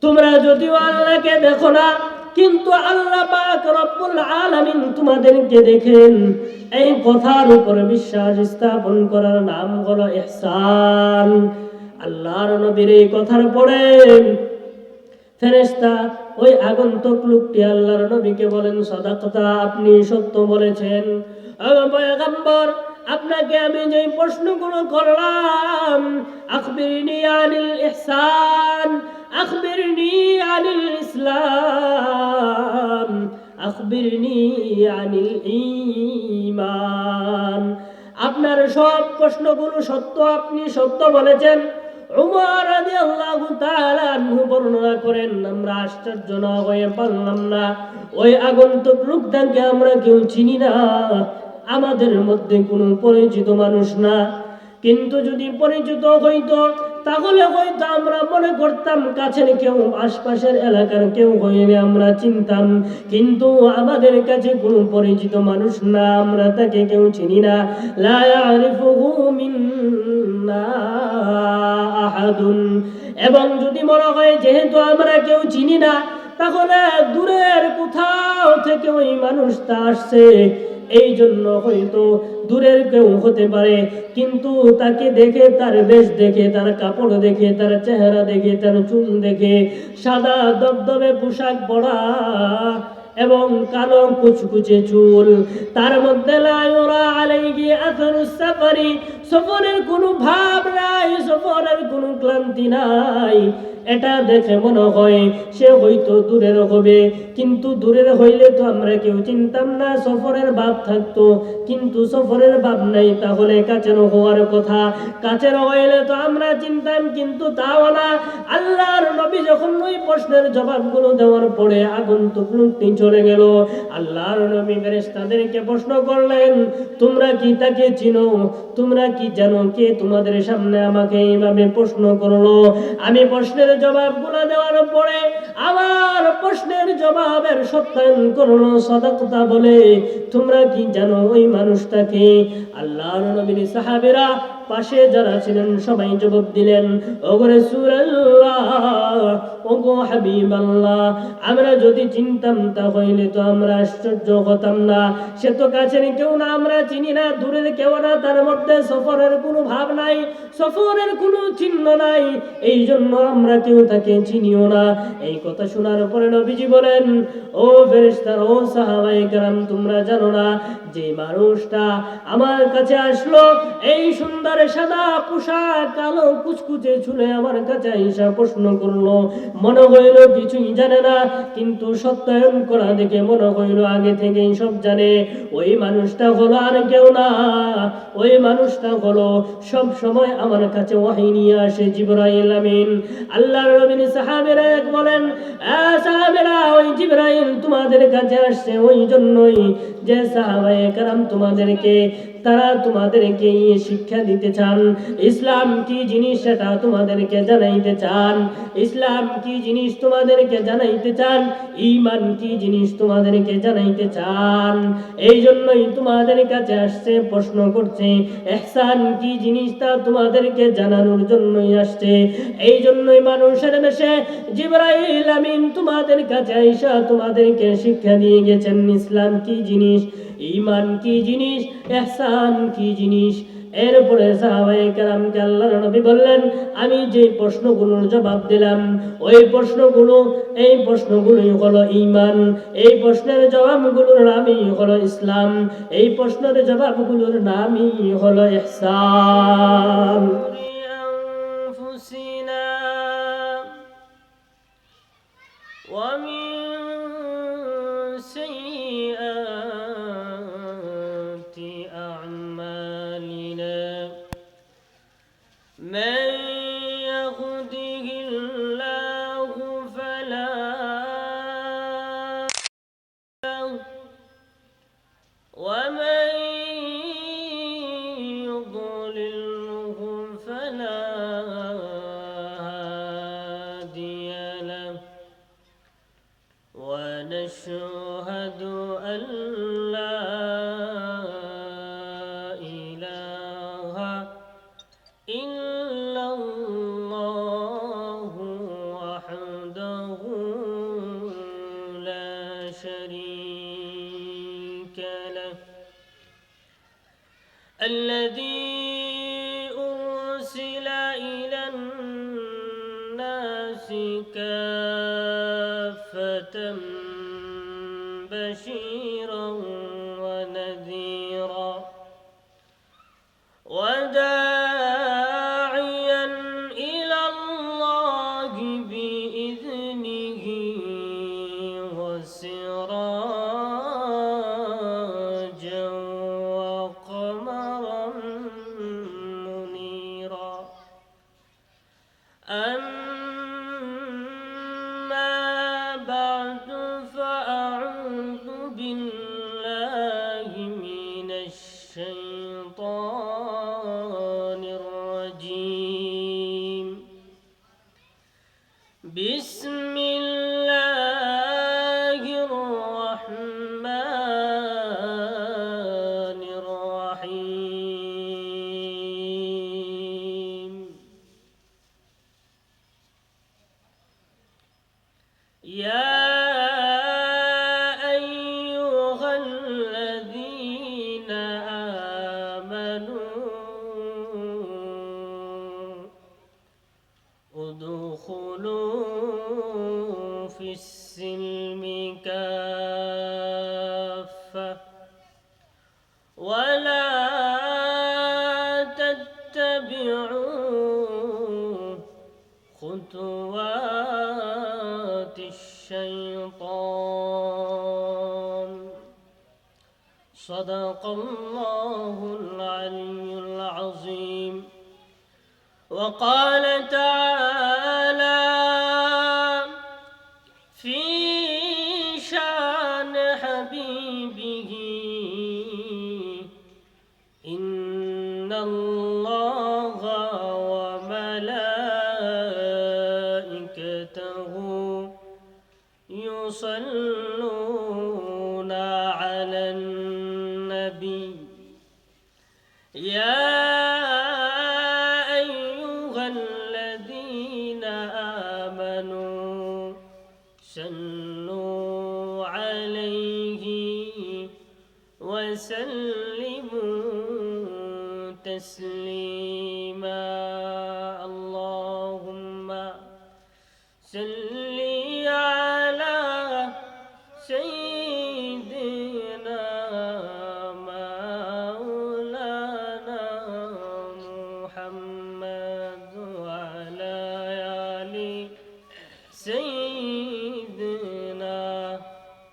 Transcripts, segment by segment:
তোমরা যদিও আল্লাহকে দেখো না, কিন্তু আল্লাহ পাক রব্বুল আলামিন তোমাদেরকে দেখেন। এই কথার উপরে বিশ্বাস স্থাপন করার নাম হলো ইহসান। আল্লাহর নবীর এই কথার পরে ফেরেশতা ওই আগন্তুক লোকটি আল্লাহর নবীকে বলেন, সাদাকাতা, আপনি সত্য বলেছেন। ও পয়গম্বর, আপনাকে আমি যে প্রশ্নগুলো করলাম, আখবিরনি আনিল ইহসান, আখবিরনি আনিল ইসলাম, আখবিরনি আনিল ঈমান, আপনার সব প্রশ্নগুলো সত্য, আপনি সত্য বলেছেন। উমর রাদিয়াল্লাহু তাআলা আনহু বর্ণনা করেন, আমরা আশ্চর্য না হয়ে পারলাম না। ওই আগন্তুক লোকটাকে আমরা কেউ চিনি না, আমাদের মধ্যে কোনো পরিচিত মানুষ না। কিন্তু যদি পরিচিত হইতো তাহলে হয়তো আমরা মনে করতাম কাছের কেউ, আশপাশের এলাকার কেউ হইলে আমরা চিনতাম। কিন্তু আমাদের কাছে কোনো পরিচিত মানুষ না, আমরা তাকে কেউ চিনি না। লা ইয়ারিফুহু মিন্না আহাদুন। এবং যদি মনে হয় যেহেতু আমরা কেউ চিনি না, তাহলে দূরের কোথাও থেকে ওই মানুষটা আসছে, এই জন্য হয়তো দূরের কেউ হতে পারে, কিন্তু তাকে দেখে, তার বেশ দেখে, তার কাপড় দেখে, তার চেহারা দেখে, তার চুল দেখে, সাদা দবদবে পোশাক পরা এবং কালো কুচকুচে চুল, তার মধ্যে লা ইউরা আলাইহি আসারুস সাফারি, সফরের কোনো ভাব নাই, সফরের কোনো ক্লান্তি নাই, এটা দেখে মনে হয় সে হয়তো দূরের হবে। কিন্তু দূরের হইলে তো আমরা কেউ চিনতাম না, সফরের ভাব থাকতো, কিন্তু সফরের ভাব নাই, তাহলে কাছের হওয়ার কথা। কাছের হইলে তো আমরা চিনতাম, কিন্তু তাও না। আল্লাহর নবী যখন ওই প্রশ্নের জবাবগুলো দেওয়ার পরে আগন্তুক লোকটি চলে গেল, আল্লাহর নবী ফেরেশতাদেরকে প্রশ্ন করলেন, তোমরা কি তাকে চিনো? তোমরা কি জানো কে তোমাদের সামনে আমাকে এইভাবে প্রশ্ন করলো? আমি প্রশ্নের জবাবগুলো দেওয়ার পরে আমার প্রশ্নের জবাবের সত্যায়ন করলো সাদাকাতা বলে, তোমরা কি জানো ওই মানুষটাকে? আল্লাহর নবীর সাহাবীরা পাশে যারা ছিলেন সবাই জবাব দিলেন, ওগো রাসূলুল্লাহ, ওগো হাবিবাল্লাহ, আমরা যদি চিনতাম তাহলে তো আমরা আশ্চর্য হতাম না। সে তো কাছের কেউ না, আমরা চিনি না, দূরের কেউ না, তার মধ্যে সফরের কোনো ভাব নাই, সফরের কোনো চিহ্ন নাই, এই জন্য আমরা কেউ তাকে চিনিও না। এই কথা শোনার পরে নবীজি বলেন, ও ফেরেশতারা, ও সাহাবায়ে কেরাম, তোমরা জানো না যে মানুষটা আমার কাছে আসলো, এই সুন্দর সাদা পোশাক, কালো কুচকুচে চুলে আমার কাছে আইসা প্রশ্ন করলো, মনে হইল কিছুই জানে না, কিন্তু সত্যায়ন করা দেখে মনে হইল আগে থেকেই সব জানে। ওই মানুষটা হলো আর কেউ না, ওই মানুষটা হলো সব সময় আমার কাছে ওহী নিয়ে আসে জিবরাইল আমিন। আল্লাহর নবীর সাহাবীরা বলেন, সাহাবীরা, ওই জিবরাইল তোমাদের কাছে আসছে ওই জন্যই যে সাহাবায়ে কেরাম তারা তোমাদেরকে শিক্ষা দিতে চান, ইসলাম কি জিনিস সেটা তোমাদেরকে জানাইতে চান, ইসলাম কি জিনিস তোমাদেরকে জানাইতে চান, ঈমান কি জিনিস তোমাদেরকে জানাইতে চান। এই জন্যই তোমাদের কাছে আসছে, প্রশ্ন করছে, ইহসান কি জিনিস তা তোমাদেরকে জানানোর জন্যই আসছে। এই জন্যই মানুষের বেশে জিবরাইল আমিন তোমাদের কাছে আইসা তোমাদেরকে শিক্ষা দিয়ে গেছেন, ইসলাম কি জিনিস, ঈমান কি জিনিস, ইহসান কি জিনিস। এরপরে সাহাবায়ে কেরামকে আল্লাহর নবী বললেন, আমি যে প্রশ্নগুলোর জবাব দিলাম, ওই প্রশ্নগুলো, এই প্রশ্নগুলোই হলো ঈমান, এই প্রশ্নের জবাবগুলোর নামই হলো ইসলাম, এই প্রশ্নের জবাবগুলোর নামই হলো ইহসান। ومن سيئات أعمالنا من يهده الله فلا مضل له ومن يضلله فلا هادي له ونشهد أن لا إله إلا الله وحده الذي أرسل إلى الناس كافة بشيرا ونذيرا وداعيا إلى الله بإذنه وسراجا وقمرا منيرا أما بعد فأعوذ بالله من الشيطان الرجيم بسم الله الرحمن الرحيم يا أيها الذين آمنوا ادخلوا في السلم كافة ولا تتبعوا خطوات الشيطان صدق الله العلي العظيم وقال تعالى في شان حبيبه إن الله وملائكته يصلون على النبي يا أيها الذين آمنوا صلوا عليه وسلموا تسليما اللهم صل على سيدنا مولانا محمد وعلى آل سيدنا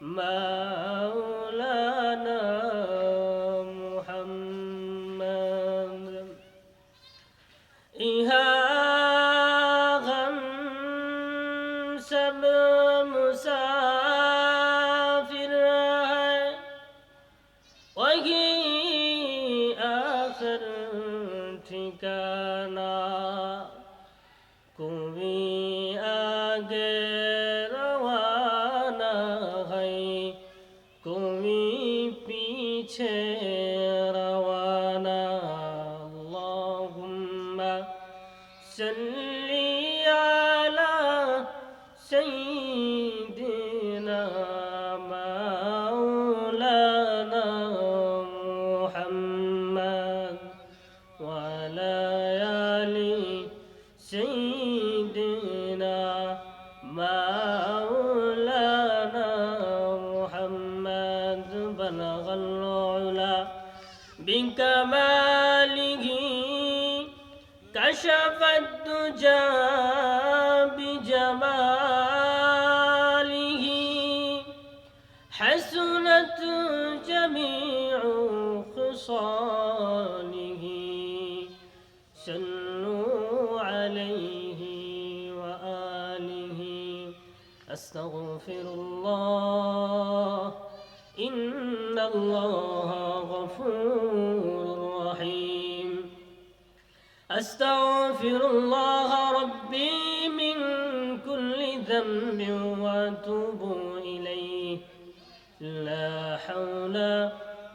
مولانا محمد सब मुसाफिर है वही आखिर ठिकाना कोई आगे रवाना है कोई पीछे रवाना अल्लाहुम्मा सल्ली अला سيدنا مولانا محمد وعلى آل سيدنا مولانا محمد بلغ العلا بكماله كشف الدجى بجماله حسنت جميع خصاله صلوا عليه وآله أستغفر الله إن الله غفور رحيم أستغفر الله ربي من كل ذنب وأتوب إليه لا حول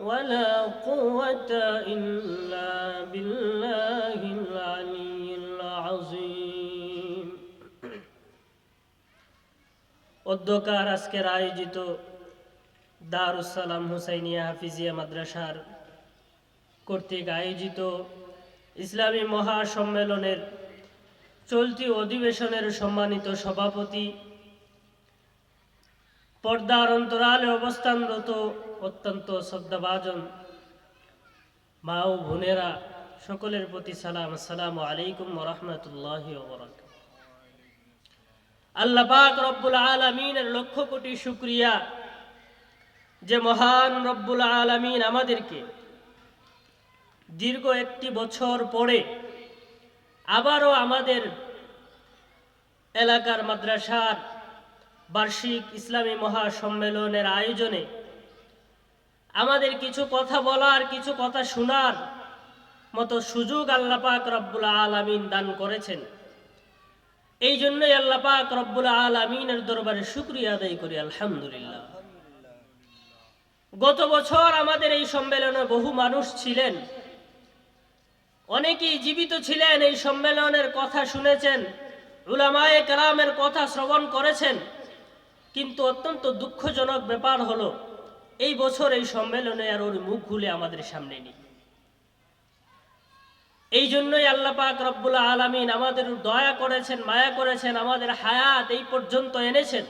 ولا قوة إلا بالله العلي العظيم অধ্যকার আজকের আয়োজিত দারুস সালাম হুসাইনিয়া হাফিজিয়া মাদ্রাসার কর্তৃক আয়োজিত ইসলামী মহাসম্মেলনের চলতি অধিবেশনের সম্মানিত সভাপতি, পর্দার অন্তরালে অবস্থানরত অত্যন্ত শ্রদ্ধাভাজন মা ও বোনেরা, সকলের প্রতি সালাম। আসসালামু আলাইকুম ওয়া রাহমাতুল্লাহি ওয়া বারাকাতুহু। আল্লাহ পাক রব্বুল আলামিনের লক্ষ কোটি শুকরিয়া যে মহান রব্বুল আলামিন আমাদেরকে দীর্ঘ একটি বছর পরে আবারও আমাদের এলাকার মাদ্রাসার বার্ষিক ইসলামী মহাসম্মেলনের আয়োজনে আমাদের কিছু কথা বলার, কিছু কথা শোনার মতো সুযোগ আল্লাহ পাক রব্বুল আলামিন দান করেছেন। এই জন্যই আল্লাহ পাক রব্বুল আলামিনের দরবারে শুকরিয়া আদায় করি, আলহামদুলিল্লাহ। গত বছর আমাদের এই সম্মেলনে বহু মানুষ ছিলেন, অনেকেই জীবিত ছিলেন, এই সম্মেলনের কথা শুনেছেন, উলামায়ে কেরামের কথা শ্রবণ করেছেন। কিন্তু অত্যন্ত দুঃখজনক ব্যাপার হলো, এই বছর এই সম্মেলনে আর ওর মুখ খুলে আমাদের সামনে নেই। এই জন্যই আল্লাহ পাক রব্বুল আলামিন আমাদের দয়া করেছেন, মায়া করেছেন, আমাদের হায়াত এই পর্যন্ত এনেছেন।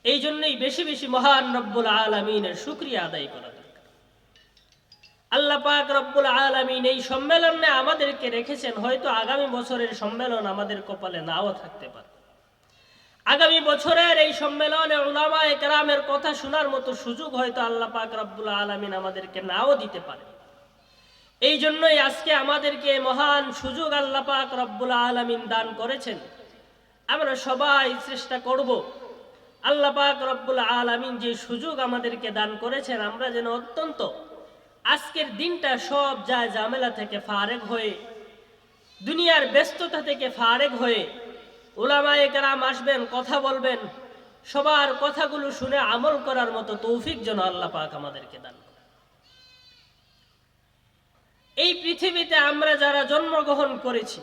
এই জন্যই বেশি বেশি মহান রব্বুল আলামিনের শুকরিয়া আদায় করা দরকার। আল্লাহ পাক রব্বুল আলামিন এই সম্মেলনে আমাদেরকে রেখেছেন, হয়তো আগামী বছরের সম্মেলন আমাদের কপালে নাও থাকতে পারে। আগামী বছরের এই সম্মেলনে উলামায়ে কেরামের কথা শোনার মতো সুযোগ হয়তো আল্লাহ পাক রব্বুল আলামিন আমাদেরকে নাও দিতে পারে। এই জন্যই আজকে আমাদেরকে মহান সুযোগ আল্লাহ পাক রব্বুল আলামিন দান করেছেন। আমরা সবাই চেষ্টা করব আল্লাহ পাক রব্বুল আলামিন যে সুযোগ আমাদেরকে দান করেছেন, আমরা যেন অত্যন্ত আজকের দিনটা সব যায় ঝামেলা থেকে ফারেক হয়ে, দুনিয়ার ব্যস্ততা থেকে ফারেক হয়ে, উলামায়ে কেরাম আসবেন, কথা বলবেন, সবার কথাগুলো শুনে আমল করার মতো তৌফিক যেন আল্লাহ পাক আমাদেরকে দান করেন। এই পৃথিবীতে আমরা যারা জন্মগ্রহণ করেছি,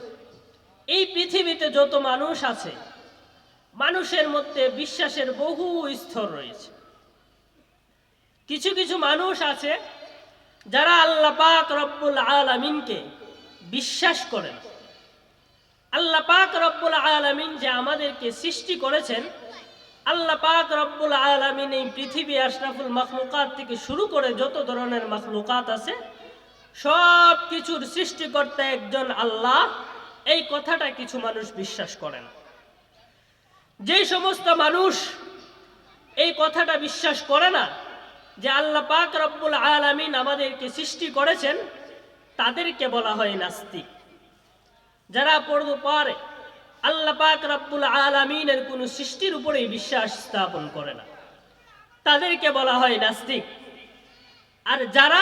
এই পৃথিবীতে যত মানুষ আছে, মানুষের মধ্যে বিশ্বাসের বহু স্তর রয়েছে। কিছু কিছু মানুষ আছে যারা আল্লাহ পাক রব্বুল আলামিনকে বিশ্বাস করেন। আল্লাহ পাক রব্বুল আলামিন যে আমাদেরকে সৃষ্টি করেছেন, আল্লাহ পাক রব্বুল আলামিন এই পৃথিবী আশরাফুল মাখলুকাত থেকে শুরু করে যত ধরনের মাখলুকাত আছে, সব কিছুর সৃষ্টিকর্তা একজন আল্লাহ, এই কথাটা কিছু মানুষ বিশ্বাস করেন। যে সমস্ত মানুষ এই কথাটা বিশ্বাস করে না যে আল্লাহ পাক রব্বুল আলামিন আমাদেরকে সৃষ্টি করেছেন, তাদেরকে বলা হয় নাস্তিক। যারা পরে আল্লাহ পাক রব্বুল আলামিনের কোন সৃষ্টির উপরেই বিশ্বাস স্থাপন করে না, তাদেরকে বলা হয় নাস্তিক। আর যারা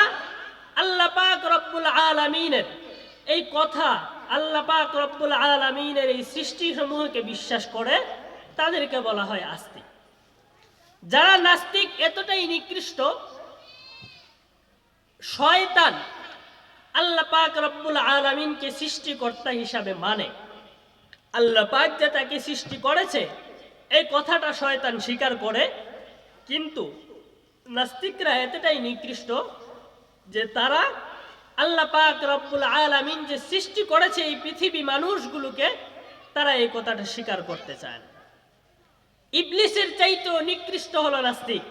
আল্লাহ পাক রব্বুল আলামিনের এই কথা, আল্লাহ পাক রব্বুল আলামিনের এই সৃষ্টি সমূহকে বিশ্বাস করে, তাদেরকে বলা হয় আস্তিক। যারা নাস্তিক এতটাই নিকৃষ্ট, শয়তান আল্লাহ পাক রব্বুল আলামিনকে সৃষ্টিকর্তা হিসাবে মানে। আল্লাহ পাক যে তাকে সৃষ্টি করেছে এই কথাটা শয়তান স্বীকার করে, কিন্তু নাস্তিকরা এতটাই নিকৃষ্ট যে তারা আল্লাহ পাক রব্বুল আলামিন যে সৃষ্টি করেছে এই পৃথিবী মানুষগুলোকে, তারা এই কথাটা স্বীকার করতে চায় না। ইবলিসের চাইতেও নিকৃষ্ট হলো নাস্তিক।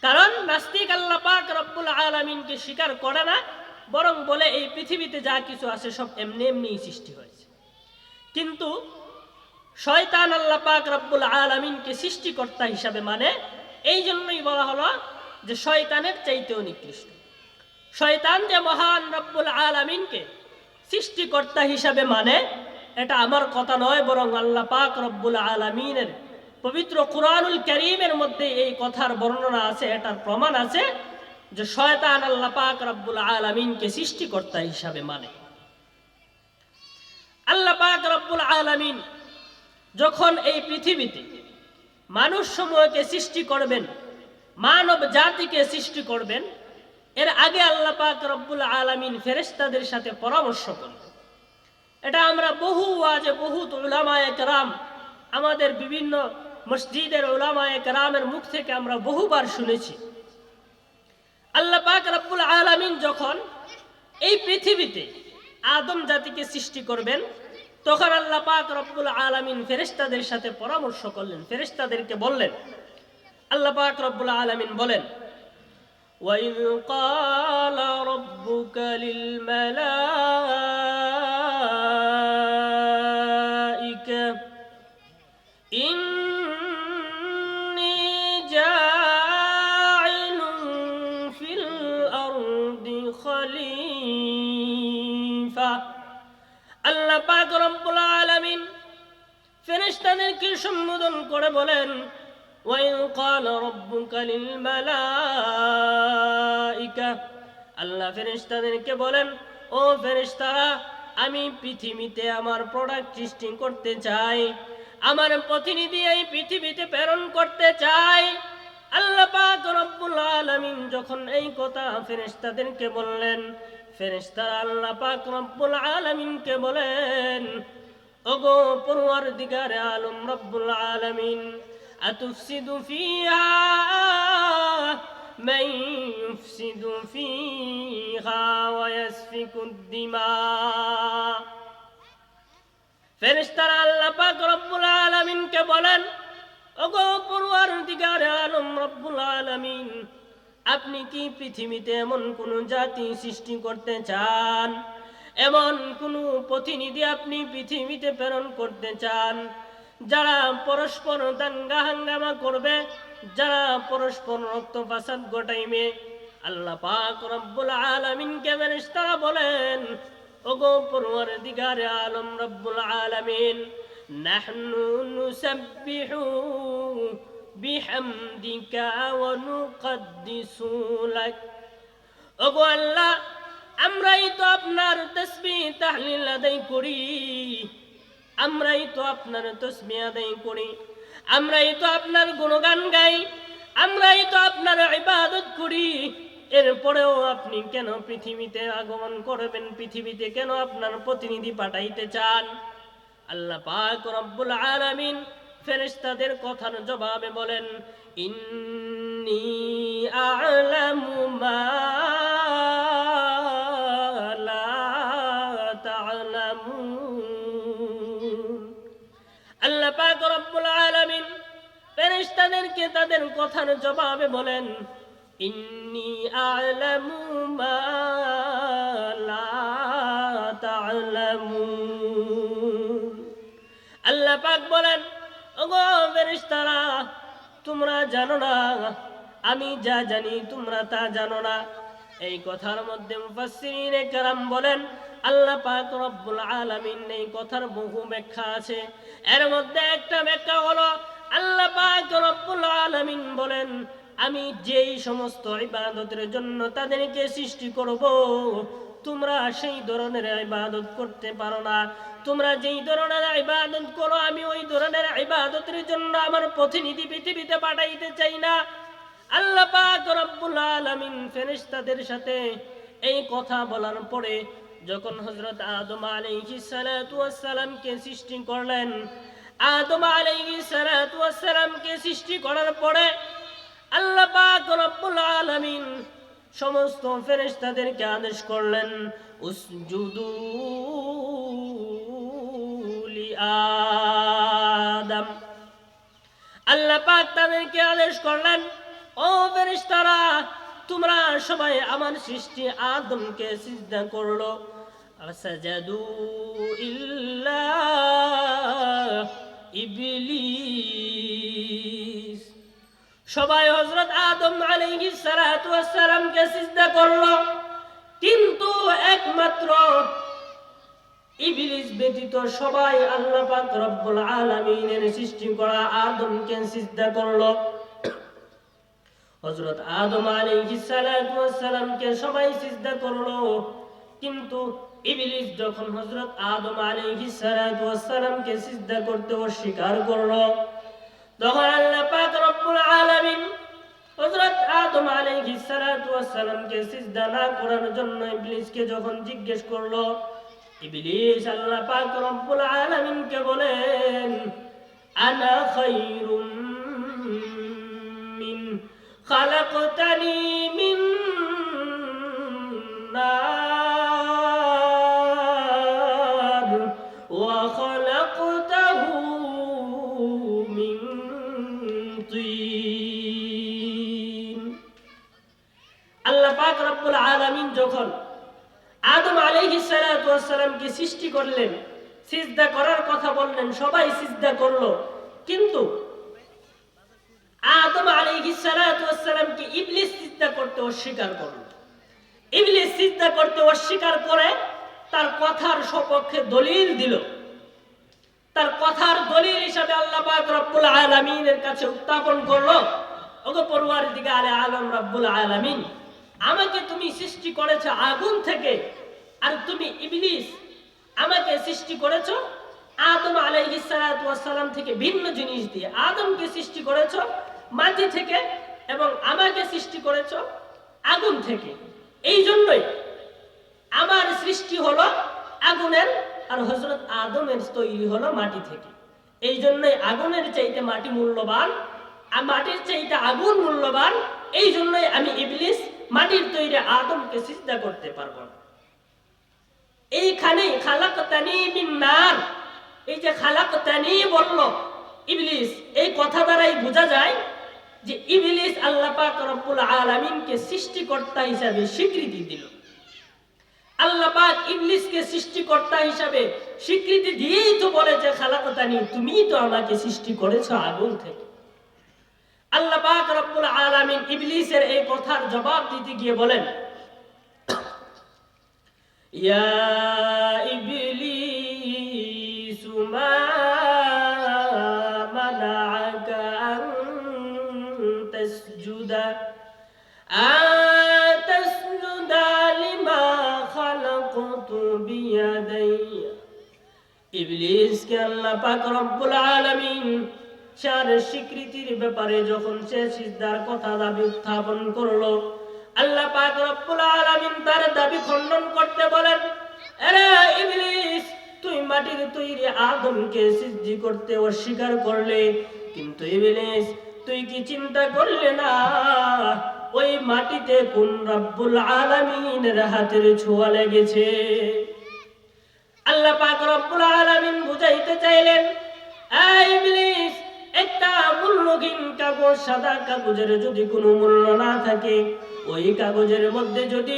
কারণ নাস্তিক আল্লাহ পাক রব্বুল আলামিনকে স্বীকার করে না, বরং বলে এই পৃথিবীতে যা কিছু আছে সব এমনি এমনিই সৃষ্টি হয়েছে। কিন্তু শয়তান আল্লাহ পাক রব্বুল আলামিনকে সৃষ্টিকর্তা হিসাবে মানে। এই জন্যই বলা হলো যে শয়তানের চাইতেও নিকৃষ্ট। শয়তান যে মহান রব্বুল আলামিনকে সৃষ্টিকর্তা হিসাবে মানে, এটা আমার কথা নয়, বরং আল্লাহ পাক রব্বুল আলামিনের পবিত্র কুরআনুল কারীমের মধ্যে এই কথার বর্ণনা আছে, এটার প্রমাণ আছে যে শয়তান আল্লাহ পাক রব্বুল আলামিনকে সৃষ্টিকর্তা হিসাবে মানে। আল্লাহ পাক রব্বুল আলামিন যখন এই পৃথিবীতে মানুষ সমূহকে সৃষ্টি করবেন, মানব জাতিকে সৃষ্টি করবেন, এর আগে আল্লাহ পাক রব্বুল আলামিন ফেরেশতাদের সাথে পরামর্শ করবেন। এটা আমরা বহু ওয়াজে বহুত উলামায়ে কেরাম, আমাদের বিভিন্ন মসজিদের উলামায়ে কেরামের মুখ থেকে আমরা বহুবার শুনেছি। আল্লাহ পাক রব্বুল আলামিন যখন এই পৃথিবীতে আদম জাতিকে সৃষ্টি করবেন, তখন আল্লাহ পাক রব্বুল আলামিন ফেরেশতাদের সাথে পরামর্শ করলেন, ফেরেশতাদেরকে বললেন, আল্লাহ পাক রব্বুল আলামিন বলেন, وَإِذْ قَالَ رَبُّكَ لِلْمَلَائِكَةِ إِنِّي جَاعِلٌ فِي الْأَرْضِ خَلِيفَةً। আল্লাহ পাক রব্বুল আলামিন ফেরেশতাদেরকে সম্বোধন করে বলেন, وَإِذْ قَالَ رَبُّكَ لِلْمَلَائِكَةِ, আল্লাহ ফেরেশতাদেরকে বলেন, ও ফেরেশতারা, আমি পৃথিবীতে আমার প্রোডাক্ট সৃষ্টি করতে চাই, আমার প্রতিনিধি এই পৃথিবীতে প্রেরণ করতে চাই। আল্লাহ পাক রব্বুল আলামিন যখন এই কথা ফেরেশতাদেরকে বললেন, ফেরেশতারা আল্লাহ পাক রব্বুল আলামিনকে বলেন, ওগো পরওয়ারদিগারে আলম রব্বুল আলামিন, আতুফসিদু ফিহা মান ইউফসিদু ফিহা ওয়া ইয়াসফিকুদ দিমা। ফেরেশতারা আল্লাহ পাক রব্বুল আলামিনকে বলেন, ওগো পরওয়ারদিগারে আলম রব্বুল আলামিন, আপনি কি পৃথিবীতে এমন কোন জাতি সৃষ্টি করতে চান, এমন কোন প্রতিনিধি আপনি পৃথিবীতে প্রেরণ করতে চান, যারা পরস্পর দাঙ্গা হাঙ্গামা করবে, যারা পরস্পর রক্ত ফাসাদ ঘটাইবে? আল্লাহ পাক রব্বুল আলামিনকে ফেরেশতারা বলেন, ওগো পরওয়ারদিগারে আলম রব্বুল আলামিন, নাহনু নুসাব্বিহু বিহামদিকা ওয়া নুকদ্দিসু লাক। ওগো আল্লাহ, আমরাই তো আপনার তাসবিহ তাহলিল আদায় করি, আমরাই তো আপনার তাসবিহ আদায় করি, আমরাই তো আপনার গুণগান গাই, আমরাই তো আপনার ইবাদত করি। এরপরেও আপনি কেন পৃথিবীতে আগমন করবেন, পৃথিবীতে কেন আপনার প্রতিনিধি পাঠাইতে চান? আল্লাহ পাক রব্বুল আলামিন ফেরেশতাদের কথার জবাবে বলেন, ইন্নী আ'লামু মা লা তা'লামুন। আল্লাহ পাক রব্বুল আলামিন ফেরেশতাদেরকে তাদের কথার জবাবে বলেন, ইন্নী আ'লামু মা লা তা'লামুন। আল্লাহ পাক বলেন, ওগো ফেরেশতারা, তোমরা জানো না, আমি যা জানি তোমরা তা জানো না। এই কথার মধ্যে মুফাসসিরিনে কেরাম বলেন, আল্লাহ পাক রব্বুল আলামিন এই কথার বহু ব্যাখ্যা আছে। এর মধ্যে একটা ব্যাখ্যা হলো, আল্লাহ পাক রব্বুল আলামিন বলেন, আমি যেই সমস্ত ইবাদতের জন্য তাদেরকে সৃষ্টি করব, তোমরা সেই ধরনের ইবাদত করতে পারো না। তোমরা যেই ধরনের ইবাদত করো, আমি ওই ধরনের ইবাদতের জন্য আমার প্রতিনিধি পৃথিবীতে পাঠাইতে চাই না। আল্লাহ পাক রব্বুল আলামিন ফেরেশতাদের সাথে এই কথা বলার পরে যখন হযরত আদম আলাইহিস সালাতু ওয়াস সালামকে সৃষ্টি করলেন, আদম আলাইহিস সালাতু ওয়াস সালামকে সৃষ্টি করার পরে আল্লাহ পাক রব্বুল আলামিন সমস্ত ফেরেশতাদেরকে আদেশ করলেন, উসজুদু লি আদম। আল্লাহ পাক তাদেরকে আদেশ করলেন, ও ফেরেশতারা, তোমরা সবাই আমার সৃষ্টি আদমকে সিজদা করলো। ফাসাজাদু ইল্লা ইবলিস। সবাই হযরত আদম আলাইহিস সালাতু ওয়াস সালামকে সিজদা করলো, কিন্তু একমাত্র ইবলিস ব্যতীত সবাই আল্লাহ পাক রব্বুল আলামিনের সৃষ্টি করা আদমকে সিজদা করলো। হযরত আদম আলাইহিস সালাতু ওয়াস সালামকে সবাই সিজদা করলো, কিন্তু ইবলিস যখন হযরত আদম আলাইহিস সালাতু ওয়াস সালামকে সিজদা করতে অস্বীকার করলো, তখন আল্লাহ পাক রব্বুল আলামিন হযরত আদম আলাইহিস সালাতু ওয়াস সালামকে সিজদা না করার জন্য ইবলিসকে যখন জিজ্ঞেস করলো, ইবলিস আল্লাহ পাক রব্বুল আলামিনকে বলেন, আনা খায়রুম মিন খালাকতানি মিন নার طين আল্লাহ পাক রব্বুল আলামিন যখন আদম আলাইহিস সালাতু ওয়াস সালামকে সৃষ্টি করলেন, সিজদা করার কথা বললেন, সবাই সিজদা করলো, কিন্তু আদম আলাইহিস সালাতু ওয়াস সালামকে ইবলিস সিজদা করতে অস্বীকার করলো। ইবলিস সিজদা করতে অস্বীকার করে তার কথার সপক্ষে দলিল দিল। তার কথার দলিল হিসাবে আল্লাহ পাক রব্বুল আলামিনের কাছে উত্থাপন করলো, ওগো পরওয়ারদিগারে আলম রব্বুল আলামিন, আমাকে তুমি সৃষ্টি করেছো আগুন থেকে, আর তুমি ইবলিস আমাকে সৃষ্টি করেছো আদম আলাইহিস সালাতু ওয়াস সালাম থেকে ভিন্ন জিনিস দিয়ে। আদমকে সৃষ্টি করেছো মাটি থেকে এবং আমাকে সৃষ্টি করেছো আগুন থেকে। এই জন্যই আমার সৃষ্টি হলো আগুনের, আর হযরত আদমের তৈরি হলো মাটি থেকে। এই জন্যই আগুনের চাইতে মাটি মূল্যবান, আর মাটির চাইতে আগুন মূল্যবান। এই জন্যই আমি ইবলিস মাটির তৈরি আদমকে সিজদা করতে পারবো না। এইখানেই খালাকতানি মিন নার, এই যে খালাকতানি বললো ইবলিস, এই কথা দ্বারাই বোঝা যায় যে ইবলিস আল্লাহ পাক রব্বুল আলামিনকে সৃষ্টিকর্তা হিসাবে স্বীকৃতি দিল। আল্লাহ পাক ইবলিসকে সৃষ্টিকর্তা হিসাবে স্বীকৃতি দিয়েই তো বলেছে খালাকতানি, তুমিই তো আমাকে সৃষ্টি করেছো আগুন থেকে। আল্লাহ পাক রব্বুল আলামিন ইবলিসের এই কথার জবাব দিতে গিয়ে বলেন, ইয়া ইবলিস মা মানাআকা আন তাসজুদা লিমা খালাকতু বিয়াদাইয়া। ইবলিসকে আল্লাহ পাক রব্বুল আলামিন চার স্বীকৃতির ব্যাপারে যখন সে সিজদার কথা দাবি উত্থাপন করলো, আল্লাহ পাক রব্বুল আলামিন তার দাবি খণ্ডন করতে বলেন, আরে ইবলিস, তুই মাটির তৈরি আদমকে সিজদি করতে অস্বীকার করলে, কিন্তু ইবলিস তুই কি চিন্তা করলে না ওই মাটিতে কোন রব্বুল আলামিনের হাতের ছোঁয়া লেগেছে? আল্লাহ পাক রব্বুল আলামিন বুঝাইতে চাইলেন, এই ইবলিস, একটা মূল্যহীন কাগজ, সাদা কাগজের যদি কোনো মূল্য না থাকে, ওই কাগজের মধ্যে যদি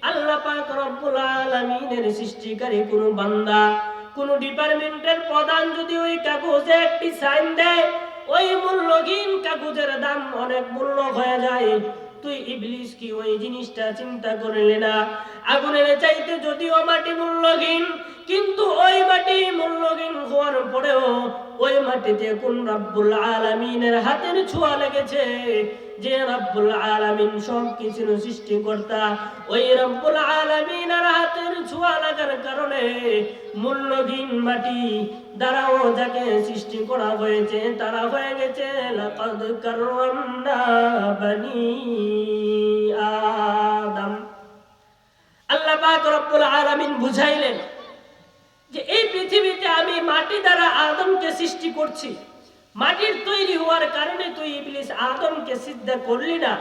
আল্লাহ পাক রব্বুল আলামিনের সৃষ্টিকারী কোনো বান্দা, কোনো ডিপার্টমেন্টের প্রধান যদি ওই কাগজে একটি সাইন দেয়, ওই মূল্যহীন কাগজের দাম অনেক মূল্য হয়ে যায়। তুই ইবলিস কি ওই জিনিসটা চিন্তা করলি না? আগুনের চাইতে যদিও মাটি মূল্যহীন, কিন্তু ওই মাটি মূল্যহীন হওয়ার পরেও ওই মাটিতে কোন রব্বুল আলামিনের হাতের ছোঁয়া লেগেছে। যে রব্বুল আলামিন সব কিছুর সৃষ্টিকর্তা, ওই রব্বুল আলামিনের হাতের ছোঁয়া লাগার কারণে মূল্যহীন মাটি দ্বারাও যাকে সৃষ্টি করা হয়েছে তারা হয়ে গেছে লাকাদ কাররামনা বনি আদম। আল্লাহ পাক রব্বুল আলামিন বুঝাইলেন যে এই পৃথিবীতে আমি মাটি দ্বারা আদমকে সৃষ্টি করছি, মাটির তৈরি হওয়ার কারণে তুই ইবলিস আদমকে সিজদা করলি না,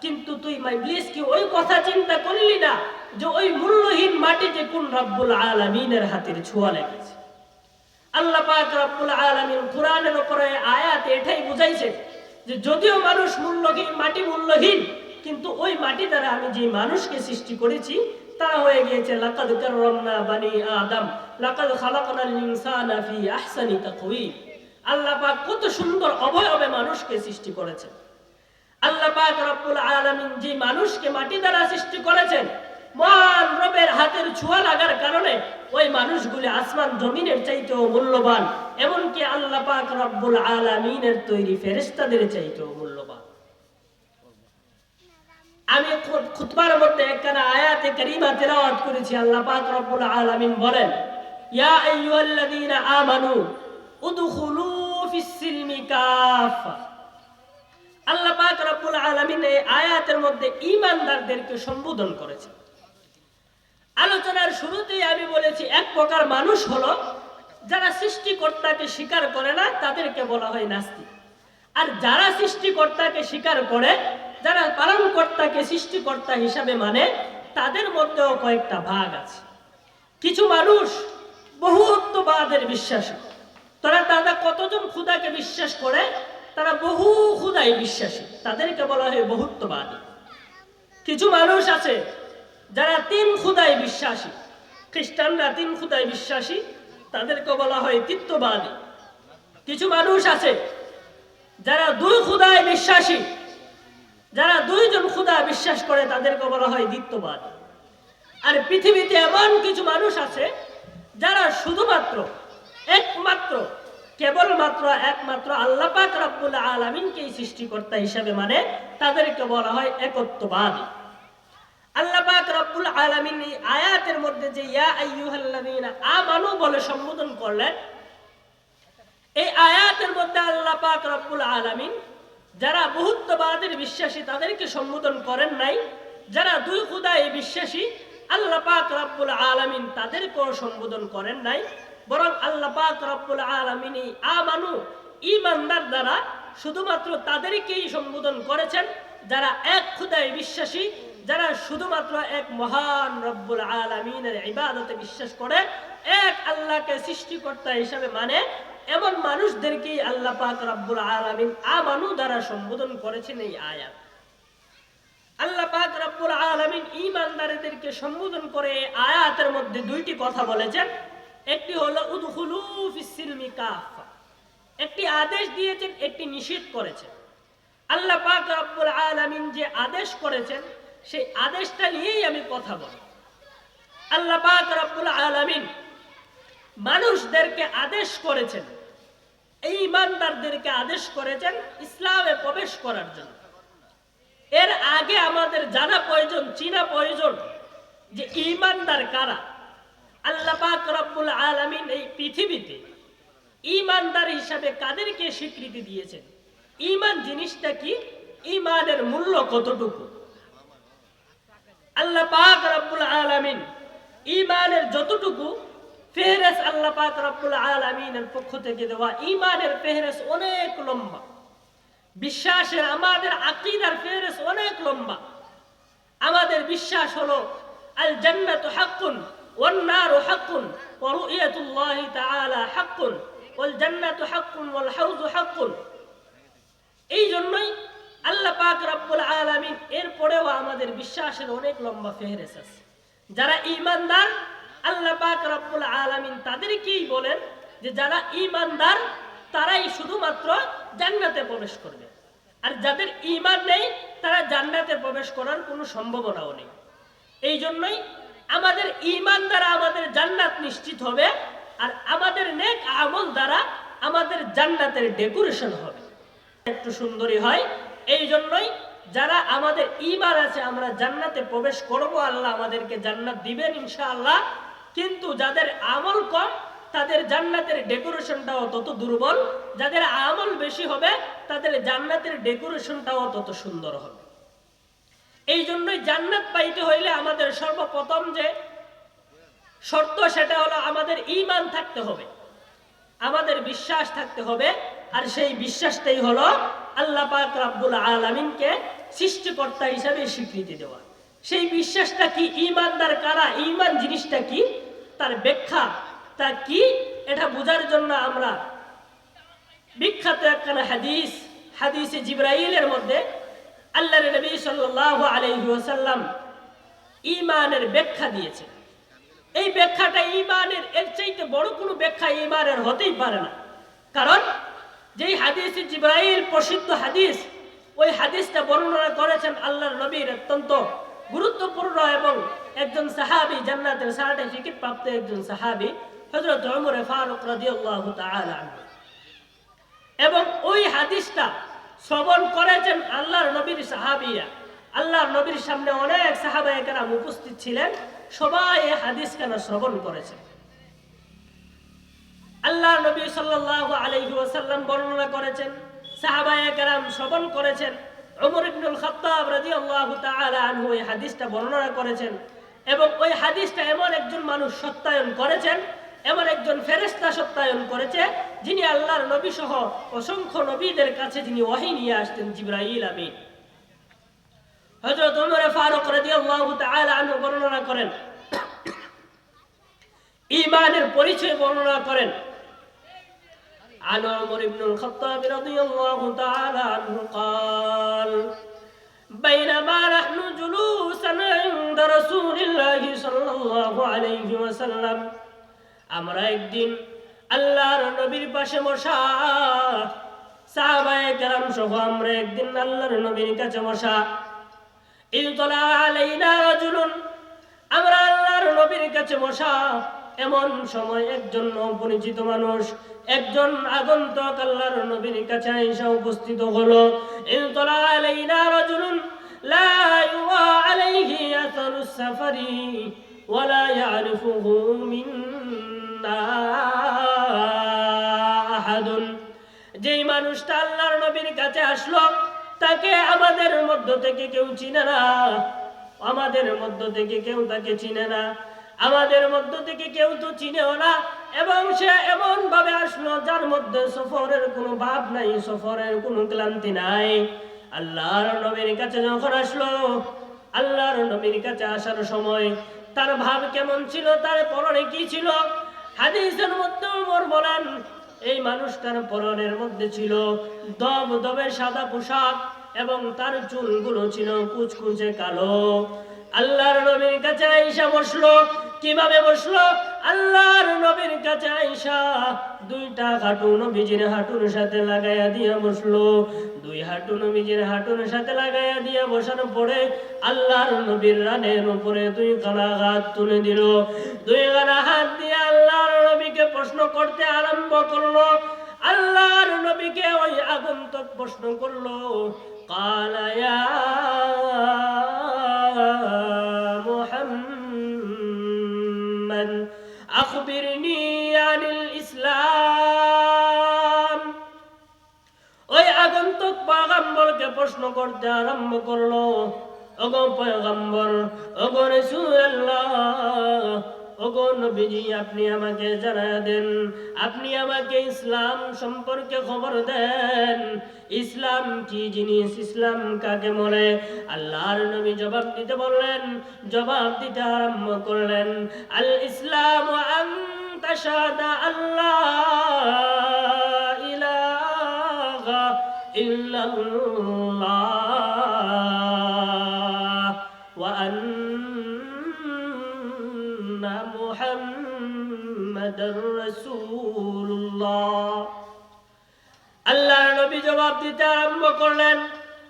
কিন্তু তুই ইবলিস কি ওই কথা চিন্তা করলি না যে ওই মূল্যহীন মাটিতে কোন রব্বুল আলামিনের হাতের ছোঁয়া লেগেছে? আল্লাহ পাক রব্বুল আলামিন কুরআনের উপরে আয়াতে এটাই বুঝাইছে যে যদিও মানুষ মূল্যহীন, মাটি মূল্যহীন, কিন্তু ওই মাটি দ্বারা আমি যে মানুষকে সৃষ্টি করেছি তারা হয়ে গিয়েছে লাকাদ কাররামনা বনি আদম লাকাদ খালাকনাল ইনসানা ফি আহসানি তাকওয়িম। আল্লাহ পাক কত সুন্দর অবয়বে মানুষকে সৃষ্টি করেছেন। আল্লাহ পাক রব্বুল আলামিন যে মানুষকে মাটি দ্বারা সৃষ্টি করেছেন, মহান রবের হাতের ছোঁয়া লাগার কারণে ওই মানুষগুলি আসমান জমিনের চাইতেও মূল্যবান, এমনকি আল্লাহ পাক রব্বুল আলামিনের তৈরি ফেরেশতাদের চাইতেও মূল্যবান। আমি খুতবার মধ্যে একখানা আয়াতে কারিমা তেলাওয়াত করেছি। আল্লাহ পাক রব্বুল আলামিন বলেন, ইয়া আইয়ুহাল্লাযীনা আমানু উদখুলু ফিস সিলমি কাফা। আল্লাহ পাক রব্বুল আলামিন এই আয়াতের মধ্যে ঈমানদারদেরকে সম্বোধন করেছেন। আলোচনার শুরুতেই আমি বলেছি এক প্রকার মানুষ হলো যারা সৃষ্টিকর্তাকে স্বীকার করে না, তাদেরকে বলা হয় নাস্তিক। আর যারা সৃষ্টিকর্তাকে স্বীকার করে, যারা পালনকর্তাকে সৃষ্টিকর্তা হিসাবে মানে, তাদের মধ্যেও কয়েকটা ভাগ আছে। কিছু মানুষ বহুত্ববাদের বিশ্বাসী, তারা কতজন খোদাকে বিশ্বাস করে তারা বহু খুদায় বিশ্বাসী, তাদেরকে বলা হয় বহুত্ববাদী। কিছু মানুষ আছে যারা 3 খুদায় বিশ্বাসী, খ্রিস্টানরা 3 খুদায় বিশ্বাসী, তাদেরকে বলা হয় তৃত্ববাদী। কিছু মানুষ আছে যারা 2 খুদায় বিশ্বাসী, যারা 2 জন খুদা বিশ্বাস করে, তাদেরকে বলা হয় দ্বিত্ববাদী। আর পৃথিবীতে এমন কিছু মানুষ আছে যারা শুধুমাত্র একমাত্র আল্লাহ পাক রব্বুল আলামিনকে সৃষ্টিকর্তা হিসেবে মানে, তাদেরকে বলা হয় একত্ববাদী। আল্লাহ পাক রব্বুল আলামিন এই আয়াতের মধ্যে যে ইয়া আইয়ুহাল্লাযীনা আমানু বলে সম্বোধন করলেন, এই আয়াতের মধ্যে আল্লাহ পাক রব্বুল আলামিন যারা বহুত্ববাদের বিশ্বাসী তাদেরকে সম্বোধন করেন নাই, যারা 2 খুদায় বিশ্বাসী আল্লাহ পাক রব্বুল আলামিন তাদেরকেও সম্বোধন করেন নাই, বরং আল্লাহ পাক রব্বুল আলামিন এই আমানু ঈমানদার দ্বারা শুধুমাত্র তাদেরকেই সম্বোধন করেছেন যারা এক খুদায় বিশ্বাসী, যারা শুধুমাত্র এক মহান রব্বুল আলামিনের ইবাদতে বিশ্বাস করে, এক আল্লাহকে সৃষ্টিকর্তা হিসেবে মানে, এমন মানুষদেরকেই আল্লাহ পাক রব্বুল আলামিন আমানু দ্বারা সম্বোধন করেছেন এই আয়াত। আল্লাহ পাক রব্বুল আলামিন ঈমানদারদেরকে সম্বোধন করে এই আয়াতের মধ্যে 2টি কথা বলেছেন। একটি হলো উদখুলু ফিস-সিলমি কাফা, একটি আদেশ দিয়েছেন, একটি নিষেধ করেছেন। আল্লাহ পাক রব্বুল আলামিন যে আদেশ করেছেন সেই আদেশটা নিয়েই আমি কথা বলি। আল্লাহ পাক রব্বুল আলামিন মানুষদেরকে আদেশ করেছেন, এই ঈমানদারদেরকে আদেশ করেছেন ইসলামে প্রবেশ করার জন্য। এর আগে আমাদের জানা প্রয়োজন, চিনা প্রয়োজন যে ঈমানদার কারা। আল্লাহ পাক রব্বুল আলামিন এই পৃথিবীতে ঈমানদার হিসাবে কাদেরকে স্বীকৃতি দিয়েছেন, ঈমান জিনিসটা কি, ঈমানের মূল্য কতটুকু। আল্লাহ পাক রব্বুল আলামিন ঈমানের যতটুকু ফেহরিস্ত আল্লাহ পাক রব্বুল আলামিনের পক্ষ থেকে দেওয়া ঈমানের ফেহরিস্ত অনেক লম্বা, বিশ্বাসের আমাদের আকীদার ফেহরিস্ত অনেক লম্বা। আমাদের বিশ্বাস হলো আল জান্নাতু হাক্কুন ওয়ান নারু হাক্কুন ওয়া রু'য়াতুল্লাহি তাআলা হাক্কুন ওয়াল জান্নাতু হাক্কুন ওয়াল হাউযু হাক্কুন। এই জন্যই আল্লাহ পাক রব্বুল আলামিন এরপরেও আমাদের বিশ্বাসের অনেক লম্বা ফেহরিস্ত আছে। যারা ঈমানদার আল্লাহ পাক রব্বুল আলামিন তাদেরকেই বলেন যে যারা ঈমানদার তারাই শুধুমাত্র জান্নাতে প্রবেশ করবে, আর যাদের ঈমান নেই তারা জান্নাতে প্রবেশ করার কোনো সম্ভাবনাও নেই। এই জন্যই আমাদের ঈমান দ্বারা আমাদের জান্নাত নিশ্চিত হবে, আর আমাদের নেক আমল দ্বারা আমাদের জান্নাতের ডেকোরেশন হবে, একটু সুন্দরী হয়। এই জন্যই যারা আমাদের ঈমান আছে আমরা জান্নাতে প্রবেশ করব, আল্লাহ আমাদেরকে জান্নাত দিবেন ইনশাআল্লাহ। কিন্তু যাদের আমল কম তাদের জান্নাতের ডেকোরেশনটাও তত দুর্বল, যাদের আমল বেশি হবে তাদের জান্নাতের ডেকোরেশনটাও তত সুন্দর হবে। এই জন্যই জান্নাত পাইতে হইলে আমাদের সর্বপ্রথম যে শর্ত সেটা হলো আমাদের ঈমান থাকতে হবে, আমাদের বিশ্বাস থাকতে হবে। আর সেই বিশ্বাসটাই হলো আল্লাহ পাক রব্বুল আলামিনকে সৃষ্টিকর্তা হিসেবে স্বীকৃতি দেওয়া। সেই বিশ্বাসটা কি, ঈমানদার কারা, ঈমান জিনিসটা কি, তার ব্যাখ্যা তা কি, এটা বোঝার জন্য আমরা বিখ্যাত একখানা হাদিসে জিবরাইলের মধ্যে আল্লাহর নবী সাল্লাল্লাহু আলাইহি ওয়াসাল্লাম ঈমানের ব্যাখ্যা দিয়েছেন। এই ব্যাখ্যাটা ঈমানের এর চাইতে বড় কোনো ব্যাখ্যা ঈমানের হতেই পারে না। কারণ যেই হাদিসে জিবরাইল প্রসিদ্ধ হাদিস, ওই হাদিসটা বর্ণনা করেছেন আল্লাহর নবীর অত্যন্ত গুরুত্বপূর্ণ এবং একজন সাহাবী, জান্নাতের সার্টিফিকেট প্রাপ্ত একজন সাহাবী হযরত ওমর ফারুক রাদিয়াল্লাহু তাআলা আনহু। এবং ওই হাদিসটা শ্রবণ করেছেন আল্লাহর নবীর সাহাবীরা। আল্লাহর নবীর সামনে অনেক সাহাবায়ে কেরাম উপস্থিত ছিলেন, সবাই এই হাদিস কেন শ্রবণ করেছেন। আল্লাহর নবী সাল্লাল্লাহু আলাইহি ওয়াসাল্লাম বর্ণনা করেছেন, সাহাবায়ে কেরাম শ্রবণ করেছেন, ওমর ইবনুল খাত্তাব রাদিয়াল্লাহু তাআলা আনহু এই হাদিসটা বর্ণনা করেছেন। এবং ওই হাদিসটা এমন একজন মানুষ সত্যায়ন করেছেন, এমন একজন ফেরেশতা সত্যায়ন করেছে যিনি আল্লাহর নবী সহ অসংখ্য নবীদের কাছে যিনি ওহী নিয়ে আসতেন, জিবরাইল আমিন। হযরত ওমর ফারুক রাদিয়াল্লাহু তাআলা আনহু বর্ণনা করেন, ঈমানের পরিচয় বর্ণনা করেন عن عمر بن الخطاب رضي الله تعالى عنه قال بينما نحن جلوسا عند رسول الله صلى الله عليه وسلم আমরা একদিন আল্লাহর নবীর পাশে বসা সাহাবায়ে কেরাম সহ আমরা একদিন আল্লাহর নবীর কাছে বসা ইলতলা আলাইনা রাজুলুন আমরা আল্লাহর নবীর কাছে বসা এমন সময় একজন অপরিচিত মানুষ একজন আগন্তুক আল্লাহর নবীর কাছে এসে উপস্থিত হলো ইলতলা আলাইনা রাজুলুন লা ইউরা আলাইহি আসারুস সাফারি ওয়ালা ইয়ারিফুহু মিন্না আহাদুন যেই মানুষটা আল্লাহর নবীর কাছে আসলো তাকে আমাদের মধ্য থেকে কেউ চিনে না আমাদের মধ্য থেকে কেউ তাকে চিনে না আমাদের মধ্য থেকে কেউ তো চিনেও না এবং সে এমন ভাবে আসলো যার মধ্যে সফরের কোনো ভাব নাই সফরের কোনো ক্লান্তি নাই আল্লাহর নবীর কাছে যখন আসলো আল্লাহর নবীর কাছে আসার সময় তার ভাব কেমন ছিল তার পরনে কি ছিল হাদিসের মধ্যে ওমর বলেন এই মানুষটার পরনের মধ্যে ছিল দবদবে সাদা পোশাক এবং তার চুলগুলো ছিল কুচকুচে কালো আল্লাহর নবীর কাছে আয়েশা বসলো কিভাবে বসলো আল্লাহর নবীর কাছে আয়েশা দুইটা হাঁটু নবীজির হাঁটুর সাথে লাগাইয়া দিয়ে বসলো দুই হাঁটু নবীজির হাঁটুর সাথে লাগাইয়া দিয়ে বসার পরে আল্লাহর নবীর রানের উপরে দুই খানা হাত তুলে দিল দুই খানা হাত দিয়ে আল্লাহর নবীকে প্রশ্ন করতে আরম্ভ করলো আল্লাহর নবীকে ওই আগন্তুক প্রশ্ন করলো কালা ইয়া মুহাম্মদ আখবিরনি আনিল ইসলাম ওই আগন্তুক পয়গম্বরকে প্রশ্ন করতে আরম্ভ করলো ওগো পয়গম্বর ওগো রাসূলুল্লাহ ওগো নবীজি আপনি আমাকে জানায়া দেন আপনি আমাকে ইসলাম সম্পর্কে খবর দেন ইসলাম কি জিনিস ইসলাম কাকে বলে আল্লাহর নবী জবাব দিতে বললেন জবাব দিতে আরম্ভ করলেন আল ইসলাম আন তাশহাদা আল্লাহ ইলাহা ইল্লাল্লাহ ওয়া আন্না মুহাম্মাদার রাসূলুল্লাহ আল্লাহর নবী জবাব দিতে আরম্ভ করলেন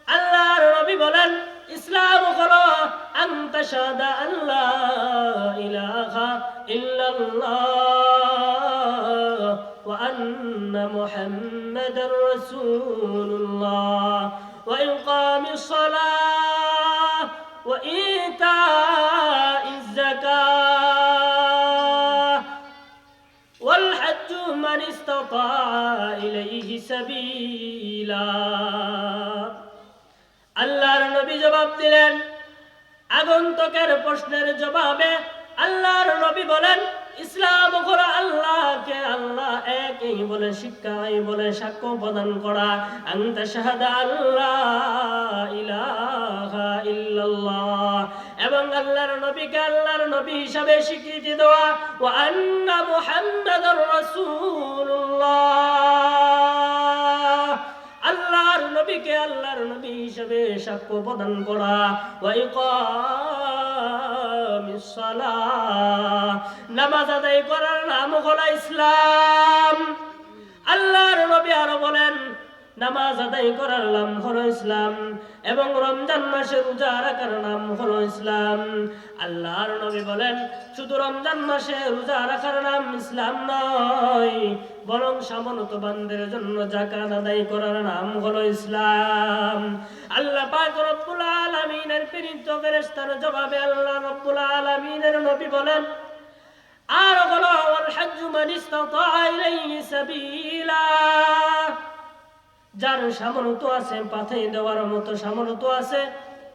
আল্লাহর নবী বলেন ইসলাম হলো আন তাশহাদা আল্লাহ ইলাহা ইল্লাল্লাহ ওয়া আন্না মুহাম্মাদার রাসূলুল্লাহ ওয়া ইকামিস সালাহ ওয়া ইতাইজ যাকাহ ওয়াল হজ্জ মান ইসতাতা ইলাইহি সাবিলা আল্লাহর নবী জবাব দিলেন আগন্তুকের প্রশ্নের জবাবে আল্লাহর নবী বলেন ইসলাম হলো আল্লাহকে আল্লাহ একই বলে শিক্ষাই বলে সাক্ষ্য প্রদান করা আনতা শাহাদা আল্লাহ ইলাহা ইল্লাল্লাহ এবং আল্লাহর নবীকে আল্লাহর নবী হিসাবে স্বীকৃতি দেওয়া ওয়া আন্না মুহাম্মাদার রাসূলুল্লাহ আল্লাহর নবীকে আল্লাহর নবী হিসাবে সাক্ষ্য প্রদান করা ওয়া ইকামিস সালাহ নামাজ আদায় করার নাম হলো ইসলাম আল্লাহর নবী আরো বলেন নামাজ আদায় করার নাম হলো ইসলাম এবং রমজান মাসে রোজা রাখার নাম হলো ইসলাম আল্লাহর নবী বলেন শুধু রমজান মাসে রোজা রাখার নাম ইসলাম নয় বরং সামর্থ্যবানদের জন্য যাকাত আদায় করার নাম হলো ইসলাম আল্লাহ পাক রব্বুল আলামিনের প্রেরিত ফেরেশতার জবাবে আল্লাহ রব্বুল আলামিনের নবী বলেন আর হলো ওয়াল হজ্জু মান ইসতাতা ইলাইহি সাবিলা যার সামর্থ্য আছে পাঠিয়ে দেওয়ার মতো সামর্থ্য আছে